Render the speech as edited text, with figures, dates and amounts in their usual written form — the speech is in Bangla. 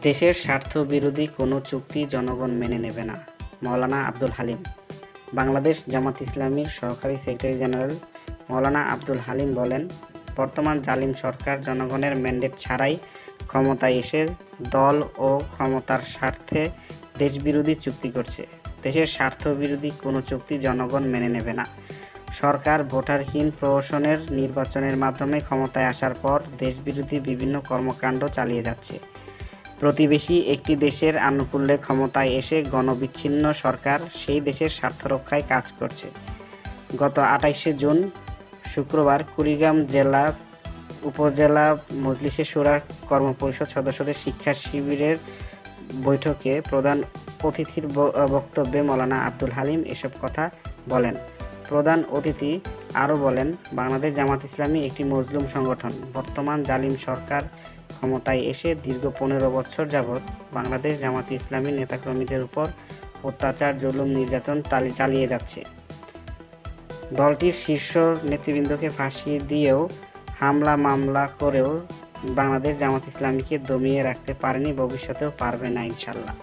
দেশের স্বার্থবিরোধী কোনো চুক্তি জনগণ মেনে নেবে না। মাওলানা আব্দুল হালিম। বাংলাদেশ জামাত ইসলামীর সহকারী সেক্রেটারি জেনারেল মাওলানা আব্দুল হালিম বলেন, বর্তমান জালিম সরকার জনগণের ম্যান্ডেট ছাড়াই ক্ষমতায় এসে দল ও ক্ষমতার স্বার্থে দেশবিরোধী চুক্তি করছে। দেশের স্বার্থবিরোধী কোনো চুক্তি জনগণ মেনে নেবে না। সরকার ভোটারহীন প্রহসনের নির্বাচনের মাধ্যমে ক্ষমতায় আসার পর দেশবিরোধী বিভিন্ন কর্মকাণ্ড চালিয়ে যাচ্ছে। প্রতিবেশী একটি দেশের আনুকূল্যে ক্ষমতায় এসে গণবিচ্ছিন্ন সরকার সেই দেশের স্বার্থ রক্ষায় কাজ করছে। গত ২৮শে জুন শুক্রবার কুড়িগ্রাম জেলা উপজেলা মজলিসে শুরা কর্মপরিষদ সদস্যদের শিক্ষা শিবিরের বৈঠকে প্রধান অতিথির বক্তব্যে মাওলানা আব্দুল হালিম এসব কথা বলেন। প্রধান অতিথি আরও বলেন, বাংলাদেশ জামাত ইসলামী একটি মজলুম সংগঠন। বর্তমান জালিম সরকার ক্ষমতায় এসে দীর্ঘ ১৫ বছর যাবৎ বাংলাদেশ জামাত ইসলামীর নেতাকর্মীদের উপর অত্যাচার, জুলুম, নির্যাতন চালিয়ে যাচ্ছে। দলটির শীর্ষ নেতৃবৃন্দকে ফাঁসি দিয়েও হামলা মামলা করেও বাংলাদেশ জামাত ইসলামীকে দমিয়ে রাখতে পারেনি, ভবিষ্যতেও পারবে না ইনশাল্লাহ।